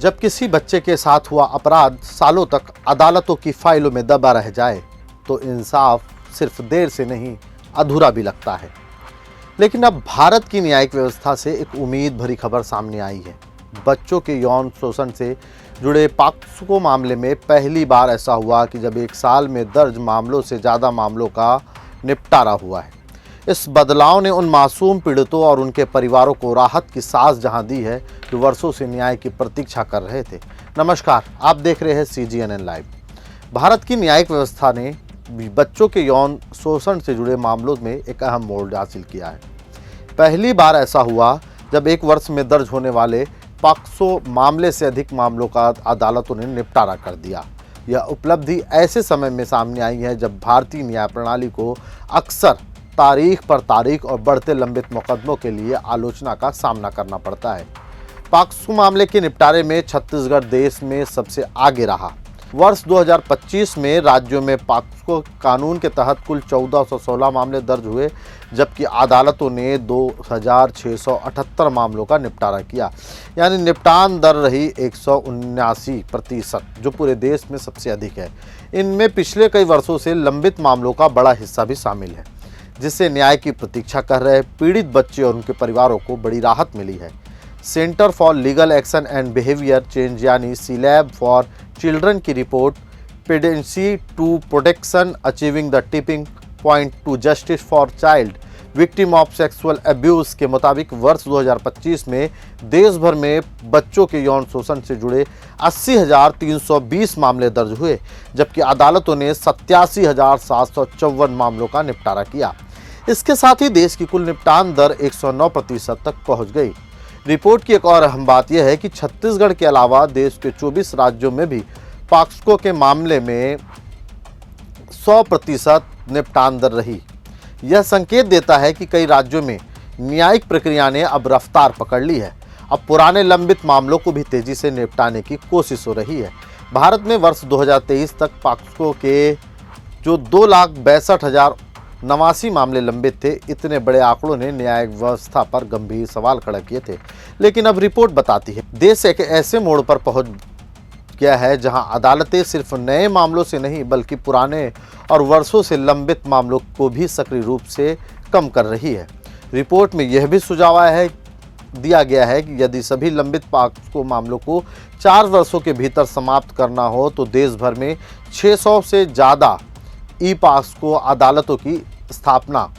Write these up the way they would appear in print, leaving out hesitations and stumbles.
जब किसी बच्चे के साथ हुआ अपराध सालों तक अदालतों की फाइलों में दबा रह जाए तो इंसाफ सिर्फ देर से नहीं अधूरा भी लगता है। लेकिन अब भारत की न्यायिक व्यवस्था से एक उम्मीद भरी खबर सामने आई है। बच्चों के यौन शोषण से जुड़े पॉक्सो मामले में पहली बार ऐसा हुआ कि जब एक साल में दर्ज मामलों से ज़्यादा मामलों का निपटारा हुआ है। इस बदलाव ने उन मासूम पीड़ितों और उनके परिवारों को राहत की सांस जहां दी है जो वर्षों से न्याय की प्रतीक्षा कर रहे थे। नमस्कार, आप देख रहे हैं CGNN लाइव। भारत की न्यायिक व्यवस्था ने बच्चों के यौन शोषण से जुड़े मामलों में एक अहम मोड़ हासिल किया है। पहली बार ऐसा हुआ जब एक वर्ष में दर्ज होने वाले पॉक्सो मामले से अधिक मामलों का अदालतों ने निपटारा कर दिया। यह उपलब्धि ऐसे समय में सामने आई है जब भारतीय न्याय प्रणाली को अक्सर तारीख पर तारीख और बढ़ते लंबित मुकदमों के लिए आलोचना का सामना करना पड़ता है। पॉक्सो मामले के निपटारे में छत्तीसगढ़ देश में सबसे आगे रहा। वर्ष 2025 में राज्यों में पॉक्सो कानून के तहत कुल 1416 मामले दर्ज हुए, जबकि अदालतों ने 2678 मामलों का निपटारा किया, यानी निपटान दर रही 179%, जो पूरे देश में सबसे अधिक है। इनमें पिछले कई वर्षों से लंबित मामलों का बड़ा हिस्सा भी शामिल है, जिससे न्याय की प्रतीक्षा कर रहे पीड़ित बच्चे और उनके परिवारों को बड़ी राहत मिली है। Centre for legal action and behaviour change यानी सीलैब फॉर चिल्ड्रन की report pendency to protection achieving the tipping point to justice for child victim of sexual abuse के मुताबिक वर्ष 2025 में देश भर में बच्चों के यौन शोषण से जुड़े 80,320 मामले दर्ज हुए, जबकि अदालतों ने 87,754 मामलों का निपटारा किया। इसके साथ ही देश की कुल निपटान दर 109% तक पहुंच गई। रिपोर्ट की एक और अहम बात यह है कि छत्तीसगढ़ के अलावा देश के 24 राज्यों में भी पॉक्सो के मामले में 100% निपटान दर रही। यह संकेत देता है कि कई राज्यों में न्यायिक प्रक्रिया ने अब रफ्तार पकड़ ली है। अब पुराने लंबित मामलों को भी तेजी से निपटाने की कोशिश हो रही है। भारत में वर्ष 2023 तक पॉक्सो के जो 2,62,089 मामले लंबित थे, इतने बड़े आंकड़ों ने न्यायिक व्यवस्था पर गंभीर सवाल खड़ा किए थे। लेकिन अब रिपोर्ट बताती है देश एक ऐसे मोड़ पर पहुंच गया है जहां अदालतें सिर्फ नए मामलों से नहीं बल्कि पुराने और वर्षों से लंबित मामलों को भी सक्रिय रूप से कम कर रही है। रिपोर्ट में यह भी सुझाव दिया गया है कि यदि सभी लंबित पॉक्सो मामलों को 4 वर्षों के भीतर समाप्त करना हो तो देश भर में 600 से ज़्यादा पॉक्सो अदालतों की स्थापना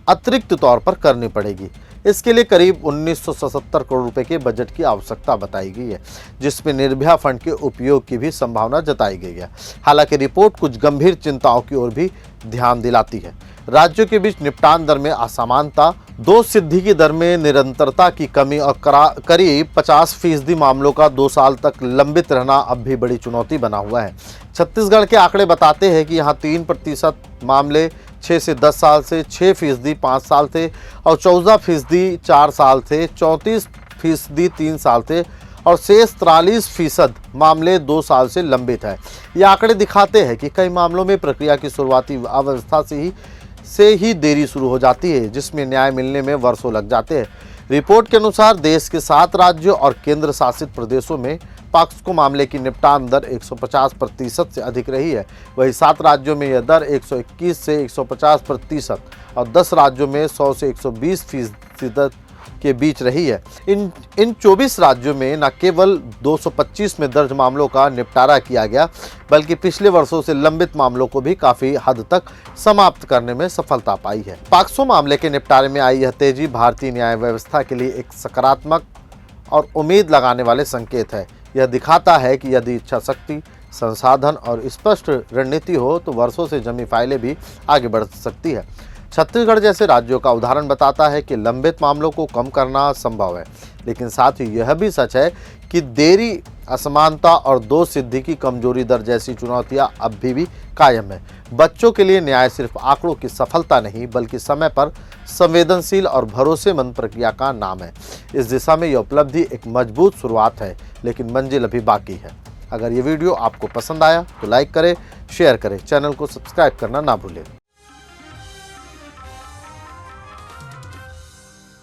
अतिरिक्त तौर पर करनी पड़ेगी। इसके लिए करीब 1977 करोड़ रुपए के बजट की आवश्यकता बताई गई है, जिसमें निर्भया फंड के उपयोग की भी संभावना जताई गई है। हालांकि रिपोर्ट कुछ गंभीर चिंताओं की ओर भी ध्यान दिलाती है। राज्यों के बीच निपटान दर में असमानता, दोष सिद्धि की दर में निरंतरता की कमी और करीब 50% मामलों का 2 साल तक लंबित रहना अब भी बड़ी चुनौती बना हुआ है। छत्तीसगढ़ के आंकड़े बताते हैं कि यहाँ 3% मामले 6 से 10 साल से, 6% 5 साल थे और 14% 4 साल थे, 34% 3 साल थे और शेष 43% मामले 2 साल से लंबित है। ये आंकड़े दिखाते हैं कि कई मामलों में प्रक्रिया की शुरुआती अवस्था से ही देरी शुरू हो जाती है, जिसमें न्याय मिलने में वर्षों लग जाते हैं। रिपोर्ट के अनुसार देश के 7 राज्यों और केंद्र शासित प्रदेशों में पॉक्सो मामले की निपटान दर 150% से अधिक रही है। वहीं 7 राज्यों में यह दर 121 से 150% और 10 राज्यों में 100 से 120% के बीच रही है। इन 24 राज्यों में न केवल 225 में दर्ज मामलों का निपटारा किया गया, बल्कि पिछले वर्षों से लंबित मामलों को भी काफी हद तक समाप्त करने में सफलता पाई है। पॉक्सो मामले के निपटारे में आई यह तेजी भारतीय न्याय व्यवस्था के लिए एक सकारात्मक और उम्मीद लगाने वाले संकेत है। यह दिखाता है कि यदि इच्छा शक्ति, संसाधन और स्पष्ट रणनीति हो तो वर्षों से जमी फाइलें भी आगे बढ़ सकती है। छत्तीसगढ़ जैसे राज्यों का उदाहरण बताता है कि लंबित मामलों को कम करना संभव है, लेकिन साथ ही यह भी सच है कि देरी, असमानता और दोष सिद्धि की कमजोरी दर जैसी चुनौतियां अब भी कायम है। बच्चों के लिए न्याय सिर्फ आंकड़ों की सफलता नहीं बल्कि समय पर संवेदनशील और भरोसेमंद प्रक्रिया का नाम है। इस दिशा में यह उपलब्धि एक मजबूत शुरुआत है, लेकिन मंजिल अभी बाकी है। अगर ये वीडियो आपको पसंद आया तो लाइक करें, शेयर करें, चैनल को सब्सक्राइब करना ना भूलें।